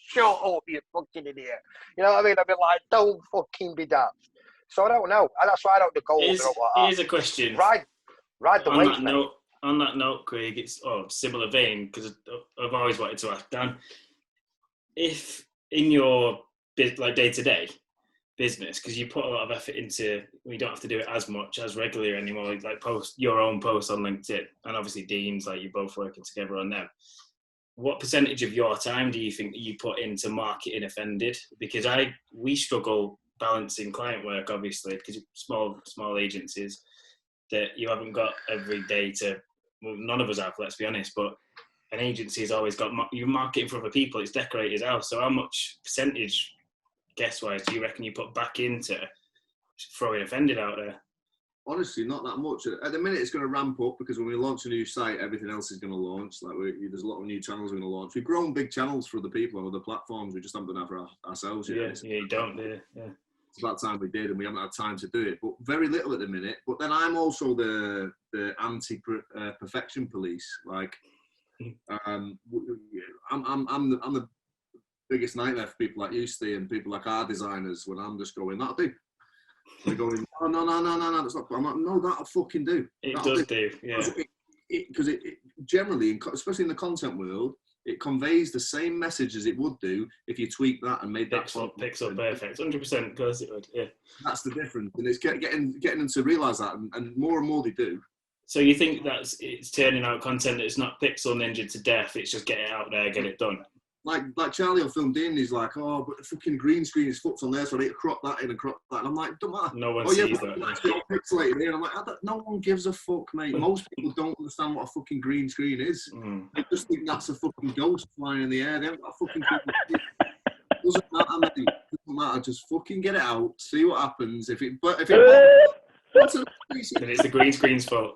shut up, you fucking idiot. You know what I mean? I'd be like, don't fucking be daft. So I don't know, and that's why I don't do goals. Here's a question. Ride the wave, mate. On that note, Craig, it's similar vein, because I've always wanted to ask Dan, if in your day-to-day business, because you put a lot of effort into, you don't have to do it as much as regularly anymore, like post your own posts on LinkedIn, and obviously Dean's, like you're both working together on them. What percentage of your time do you think that you put into marketing Offended? Because we struggle balancing client work, obviously, because small agencies that you haven't got every day to, well, none of us have, let's be honest, but an agency has always got, you're marketing for other people, it's decorated house. So how much percentage, guess-wise, do you reckon you put back into throwing Offended out there? Honestly, not that much. At the minute, it's going to ramp up, because when we launch a new site, everything else is going to launch. Like there's a lot of new channels we're going to launch. We've grown big channels for other people on other platforms. We just haven't done that for ourselves yet. Yeah, you don't, do you? Yeah. It's about time we did, and we haven't had time to do it. But very little at the minute. But then I'm also the anti-perfection police. Like, I'm the biggest nightmare for people like you, Steve, and people like our designers, when I'm just going, that'll do. They're going, oh, no, that's not. I'm like, no, that'll fucking do. That'll do, yeah. Because it generally, especially in the content world, it conveys the same message as it would do if you tweak that and made that pixel perfect. 100%, of course it would. Yeah, that's the difference, and it's getting them to realise that, and more they do. So you think it's turning out content that's not pixel ninja to death? It's just get it out there, get it done. Like Charlie on Film Dean, he's like, oh, but the fucking green screen is fucked on there, so I need to crop that in and crop that. And I'm like, don't matter. No one sees that. Pixelated here. And I'm like, no one gives a fuck, mate. Most people don't understand what a fucking green screen is. They just think that's a fucking ghost flying in the air. They haven't got a fucking green screen. Doesn't matter, mate. Doesn't matter. Just fucking get it out, see what happens. If it it's the green screen's fault.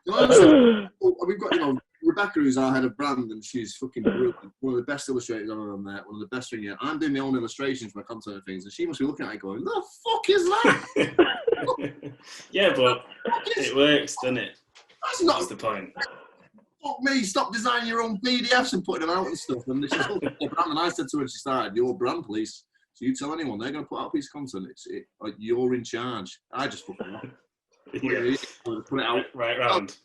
We've got, Rebecca, who's our head of brand, and she's fucking brilliant. One of the best illustrators I've ever met. One of the best things. I'm doing my own illustrations for my content and things, and she must be looking at it going, "The fuck is that?" Yeah, but it works, doesn't it? That's the point. Fuck me! Stop designing your own PDFs and putting them out and stuff. And she's looking at your brand, and I said to her when she started, "Your brand, please. So you tell anyone they're going to put out a piece of content. You're in charge." I just fucking laugh. Yeah. Put it out. Right round.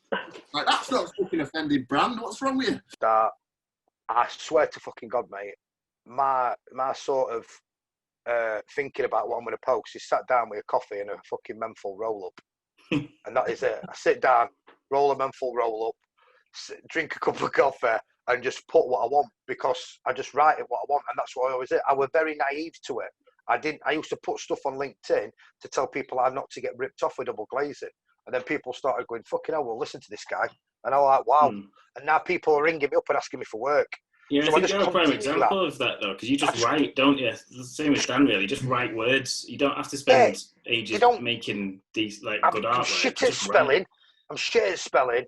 Like, that's not fucking Offended brand. What's wrong with you? That, I swear to fucking God, mate, my sort of thinking about what I'm going to post is sat down with a coffee and a fucking menthol roll up. And that is it. I sit down, roll a menthol roll up, drink a cup of coffee, and just put what I want, because I just write it what I want, and that's what I always did. I was very naive to it. I used to put stuff on LinkedIn to tell people how not to get ripped off with double glazing. And then people started going, fucking hell, well, listen to this guy. And I'm like, wow. And now people are ringing me up and asking me for work. Yeah, so I think you're a prime example of that, though, because you just write, don't you? The same as Dan, really. Just write words. You don't have to spend ages making these, like, good artwork. I'm shit at spelling. I'm shit at spelling.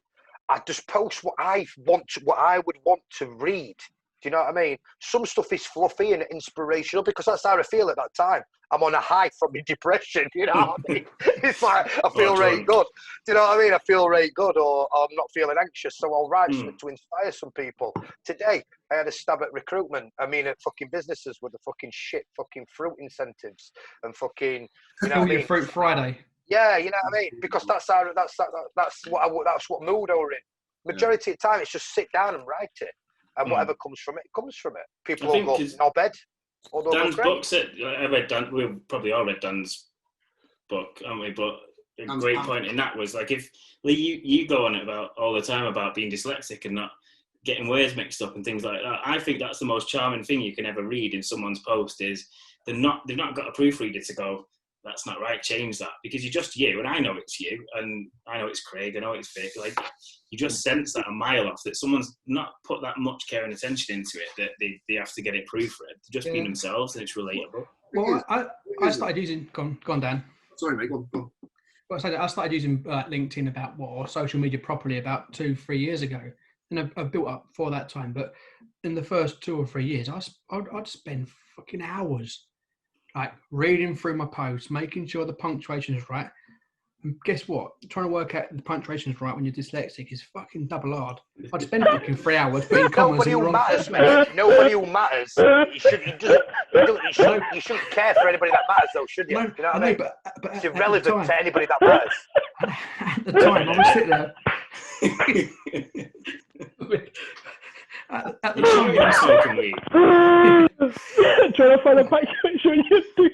I just post what I would want to read. Do you know what I mean? Some stuff is fluffy and inspirational because that's how I feel at that time. I'm on a high from my depression, you know what I mean? It's like, I feel really good. Do you know what I mean? I feel really good, or I'm not feeling anxious, so I'll write something to inspire some people. Today, I had a stab at recruitment. I mean, at fucking businesses with the fucking shit fucking fruit incentives and fucking, you know what I mean? Your Fruit Friday. Yeah, you know what I mean? Because that's what mood I were in. Majority of the time, it's just sit down and write it. And whatever comes from it, comes from it. People will go, no bed. Dan's books, I read Dan, we probably all read Dan's book, haven't we? But a great point in that was, like, if you go on it about all the time about being dyslexic and not getting words mixed up and things like that. I think that's the most charming thing you can ever read in someone's post is they've not got a proofreader to go, that's not right, change that, because you're just you, and I know it's you, and I know it's Craig, I know it's Vic. Like, you just sense that a mile off, that someone's not put that much care and attention into it, that they have to get it proofread. They're just being themselves, and it's relatable. Well, I started using. Go on, Dan. Sorry, mate. Go on. Well, I started using LinkedIn or social media properly about 2-3 years ago, and I've built up for that time. But in the first 2 or 3 years, I'd spend fucking hours, like, reading through my posts, making sure the punctuation is right. And guess what? Trying to work out the punctuation is right when you're dyslexic is fucking double hard. I'd spend fucking 3 hours putting commas in the wrong place. Nobody who matters. You shouldn't care for anybody that matters, though, should you? No, you know what I mean? But it's irrelevant to anybody that matters. At the time, I was sitting there. At the time, you're smoking weed. Trying to find a punctuation you do.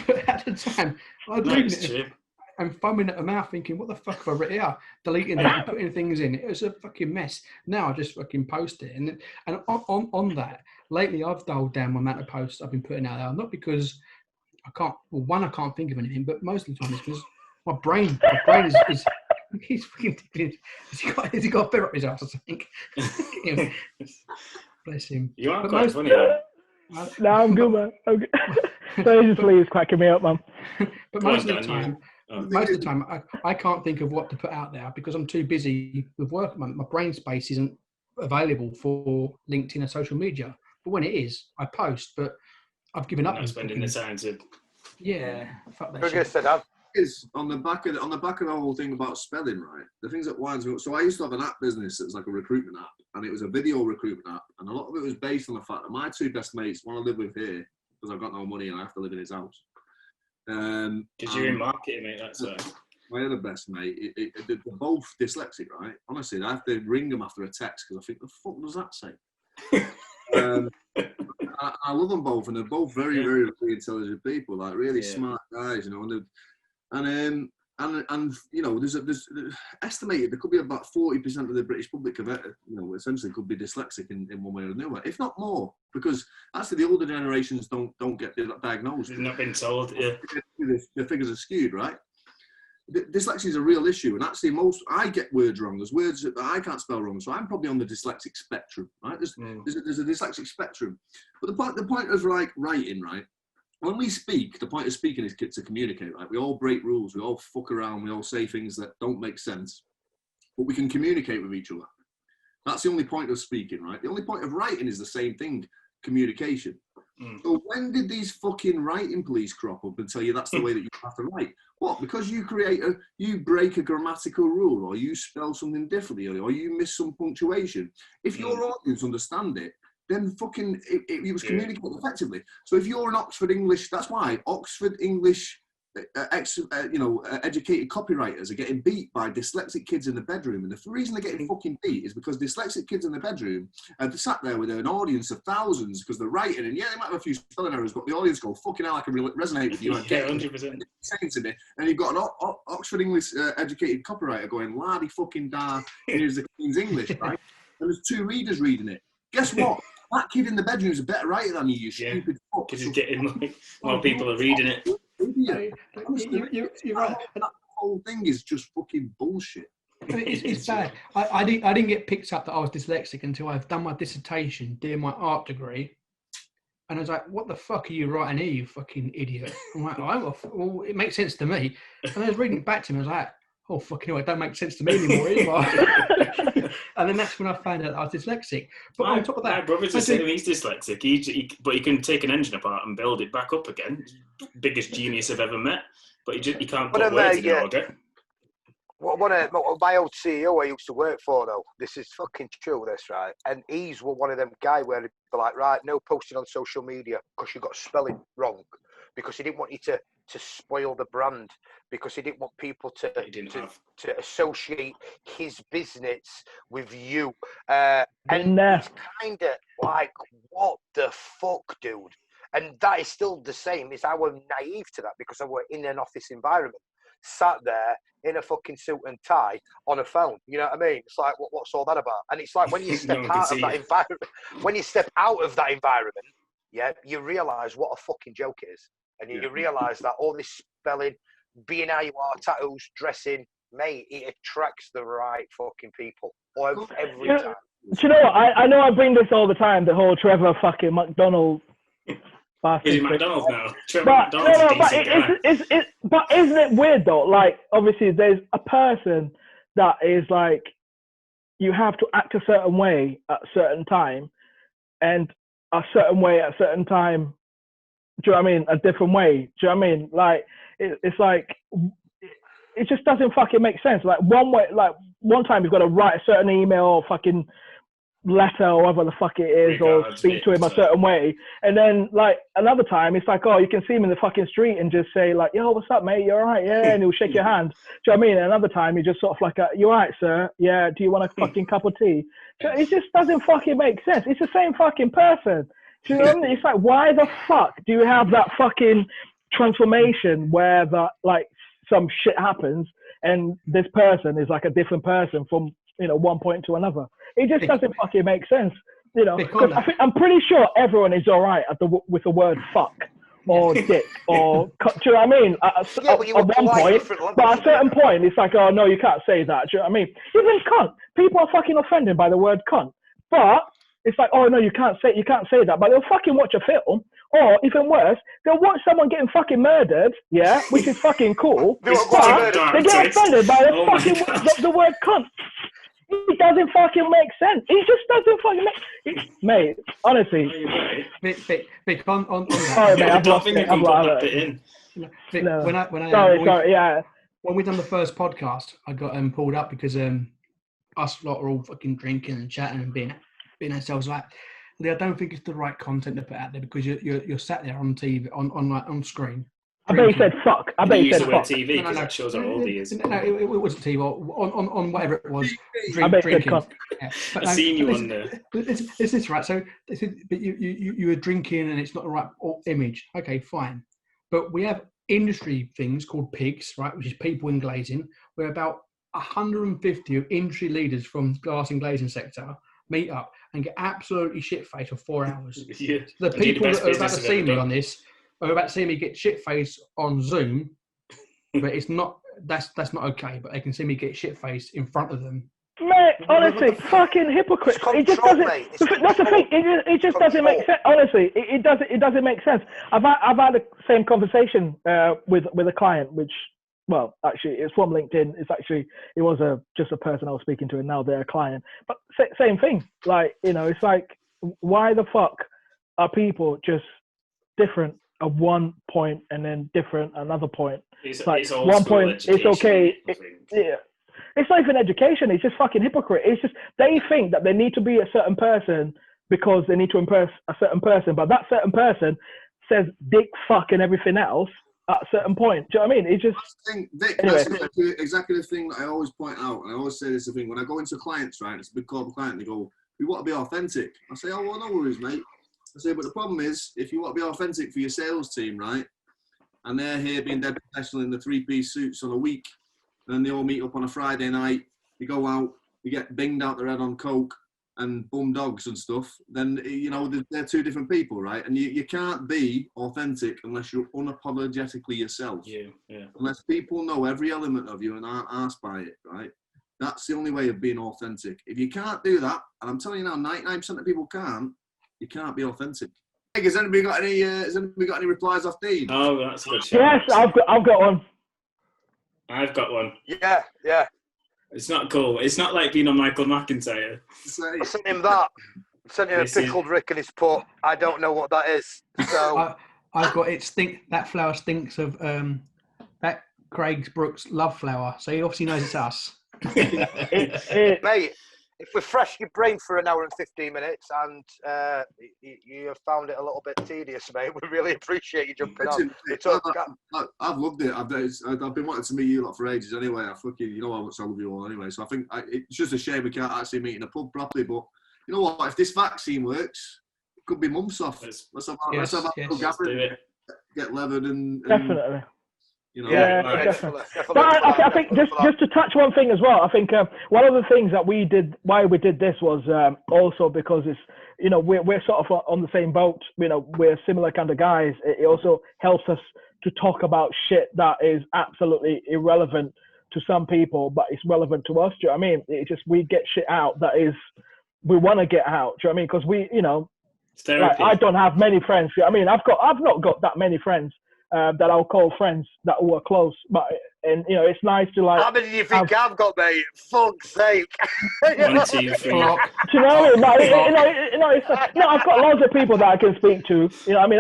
But at the time, I was reading it and foaming at the mouth thinking, what the fuck have I written here? Deleting it and putting things in. It was a fucking mess. Now I just fucking post it. And on that, lately I've dialed down my amount of posts I've been putting out there. Not because I can't think of anything, but most of the time it's because my brain is he's fucking has he got a bear up his ass, I think. Bless him. You are quite funny. No, I'm good, man. I'm good. Seriously, it's cracking me up, man. But most of the time, I can't think of what to put out there because I'm too busy with work. My brain space isn't available for LinkedIn and social media. But when it is, I post. But I've given up. Not spending the time to. Yeah, fuck that shit. shit. Is on the back of the whole thing about spelling, right? The things that winds me up. So I used to have an app business that was like a recruitment app, and it was a video recruitment app, and a lot of it was based on the fact that my 2 best mates want to live with here because I've got no money and I have to live in his house. Because you're in marketing, mate. That's my other best mate. They're both dyslexic, right? Honestly, I have to ring them after a text because I think, the fuck does that say? I love them both, and they're both very, very intelligent people, like really smart guys, you know. And you know, there's estimated there could be about 40% of the British public of it, you know, essentially could be dyslexic in one way or another, if not more, because actually the older generations don't get diagnosed. They've not been told. Yeah, the figures are skewed, right? Dyslexia is a real issue, and actually I get words wrong. There's words that I can't spell wrong, so I'm probably on the dyslexic spectrum, right? There's a dyslexic spectrum, but the point of like writing, right? When we speak, the point of speaking is to communicate, right? We all break rules, we all fuck around, we all say things that don't make sense, but we can communicate with each other. That's the only point of speaking, right? The only point of writing is the same thing, communication. So when did these fucking writing police crop up and tell you that's the way that you have to write? What? Because you break a grammatical rule, or you spell something differently, or you miss some punctuation. If your audience understand it, then fucking it was communicated effectively. So if you're an Oxford English, that's why Oxford English educated copywriters are getting beat by dyslexic kids in the bedroom, and the reason they're getting fucking beat is because dyslexic kids in the bedroom are sat there with an audience of thousands because they're writing, and they might have a few spelling errors, but the audience go, fucking hell, I can resonate with you. Yeah, 100%. And you've got an Oxford English educated copywriter going, lardy fucking da, here's the King's English, right? And there's 2 readers reading it. Guess what? That kid in the bedroom is a better writer than you stupid fuck. Because he's getting more people are reading it. You're right. That whole thing is just fucking bullshit. It's bad. I didn't get picked up that I was dyslexic until I've done my dissertation, doing my art degree. And I was like, what the fuck are you writing here, you fucking idiot? I'm like, well, it makes sense to me. And I was reading it back to him, I was like, oh, fucking hell, it don't make sense to me anymore either. And then that's when I found out I was dyslexic. But on top of that... My brother's the same, he's dyslexic, but he can take an engine apart and build it back up again. Biggest genius I've ever met. But he can't put words in order. My old CEO I used to work for, though, this is fucking true, this, right? And he's one of them guy where he'd be like, right, no posting on social media because you got spelling wrong, because he didn't want you to spoil the brand, because he didn't want people to associate his business with you. And it's kind of like, what the fuck, dude? And that is still the same. Is I was naive to that because I were in an office environment, sat there in a fucking suit and tie on a phone. You know what I mean? It's like, what's all that about? And it's like when you step out of that environment, yeah, you realise what a fucking joke it is. And you realise that all this spelling, being how you are, tattoos, dressing, mate, it attracts the right fucking people every time. Do you know what? I know I bring this all the time, the whole Trevor fucking McDonald. Is he McDonald's now? Trevor McDonald's a decent guy. But isn't it weird though? Like, obviously, there's a person that is like, you have to act a certain way at a certain time, and a certain way at a certain time. Do you know what I mean? A different way. Do you know what I mean? Like, it's like, it just doesn't fucking make sense. Like, one way, like, one time you've got to write a certain email or fucking letter or whatever the fuck it is, or speak to him a certain way. And then, like, another time, it's like, oh, you can see him in the fucking street and just say, like, yo, what's up, mate? You all right? Yeah. And he'll shake your hand. Do you know what I mean? And another time, you just sort of like, you all right, sir? Yeah. Do you want a fucking cup of tea? It just doesn't fucking make sense. It's the same fucking person. Do you know what I mean? It's like, why the fuck do you have that fucking transformation where that, like, some shit happens and this person is like a different person from, one point to another? It just doesn't fucking make sense, because I'm pretty sure everyone is all right with the word fuck or dick or, do you know what I mean? At one point, but at a certain point, it's like, oh no, you can't say that. Do you know what I mean? Even cunt. People are fucking offended by the word cunt, but it's like, oh no, you can't say that. But they'll fucking watch a film, or even worse, they'll watch someone getting fucking murdered, yeah, which is fucking cool. But they get offended by the word cunt. It doesn't fucking make sense. It just doesn't fucking make. Mate, honestly. Vic, on sorry, mate, I've lost it. Sorry, yeah. When we done the first podcast, I got pulled up because us lot are all fucking drinking and chatting and being ourselves. Like, I don't think it's the right content to put out there because you're sat there on TV on screen. I bet you said fuck. I bet you said fuck. TV because that shows how old he is. No, it wasn't TV. On whatever it was. I bet you said cunt. I've seen you on there. Is this right? So, but you were drinking and it's not the right image. Okay, fine. But we have industry things called pigs, right? Which is people in glazing. Where about 150 of industry leaders from glass and glazing sector meet up and get absolutely shit-faced for 4 hours. Yeah. The people that are about to see me on this are about to see me get shit-faced on Zoom, but it's not. That's not okay. But they can see me get shit-faced in front of them. Mate, honestly, fucking hypocrite. It just doesn't. That's the thing. It just doesn't make sense. Honestly, it doesn't make sense. I've had the same conversation with a client, which, well, actually, it's from LinkedIn. It was just a person I was speaking to, and now they're a client. But same thing. Like, it's like, why the fuck are people just different at one point and then different at another point? It's one point, it's okay. Yeah. It's not even education. It's just fucking hypocrite. It's just, they think that they need to be a certain person because they need to impress a certain person. But that certain person says dick, fuck, and everything else. at a certain point. Do you know what I mean? It just. I think, Vic, Anyway. that's exactly the thing that I always point out, and I always say this thing when I go into clients, right? It's a big corporate client. They go, "We want to be authentic." I say, "Oh, well, no worries, mate." I say, "But the problem is, if you want to be authentic for your sales team, right, and they're here being dead professional in the 3-piece suits on a week, and then they all meet up on a Friday night, you go out, you get binged out their head on coke and bum dogs and stuff, then, you know, they're two different people, right? And you can't be authentic unless you're unapologetically yourself. Yeah. Unless people know every element of you and aren't asked by it, right? That's the only way of being authentic. If you can't do that, and I'm telling you now, 99% of people can't, you can't be authentic. Hey, has anybody got any replies off Dean? Oh, that's a good shout. Yes, I've got one. I've got one. Yeah. It's not cool. It's not like being on Michael McIntyre. I sent him that. I sent him a pickled Rick and he's put, I don't know what that is. So I've got that flower stinks of that Craig Brooks love flower. So he obviously knows it's us. Mate, if we fresh your brain for an hour and 15 minutes and you have found it a little bit tedious, mate, we really appreciate you jumping on. I've loved it. I've been wanting to meet you lot for ages anyway. You know how much I love you all anyway. So I think it's just a shame we can't actually meet in a pub properly. But you know what? If this vaccine works, it could be months off. Let's have a little gathering, get leathered and Definitely. You know, definitely. But I think just to touch one thing as well. I think one of the things that we did, why we did this, was also because it's, you know, we're sort of on the same boat. You know, we're similar kind of guys. It also helps us to talk about shit that is absolutely irrelevant to some people, but it's relevant to us. Do you know what I mean? It just, we get shit out that is, we want to get out. Do you know what I mean? Because we, you know, like, I don't have many friends. I mean, I've not got that many friends that I'll call friends that who are close, but and you know, it's nice to like. How many do you think I've got, mate? Fuck's sake! 1, 2, 3. Do you know what I mean? But, I've got lots of people that I can speak to. You know, I mean,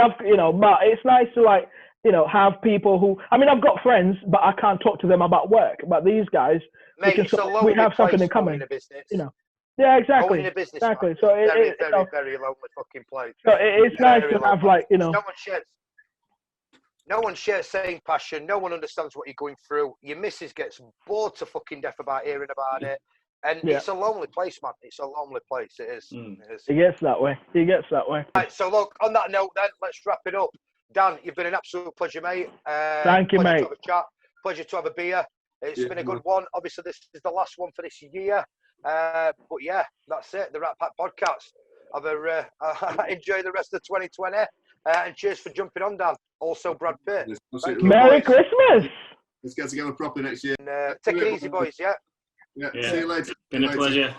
but it's nice to like, you know, have people who. I mean, I've got friends, but I can't talk to them about work. But these guys, mate, we have something in common. You know. Yeah, exactly. Exactly. So very lonely fucking place. So it's nice to have like, you know. No one shares same passion. No one understands what you're going through. Your missus gets bored to fucking death about hearing about it. And it's a lonely place, man. It's a lonely place. It is. It gets that way. Right, so look, on that note then, let's wrap it up. Dan, you've been an absolute pleasure, mate. Thank you, mate. To have a chat. Pleasure to have a beer. It's been a good one. Obviously, this is the last one for this year. But yeah, that's it. The Rat Pack Podcast. Enjoy the rest of 2020. And cheers for jumping on, Dan. Also, Brad Pitt. Merry Christmas. Let's get together properly next year. And, take it easy, boys. Yeah. See you later. Been a pleasure.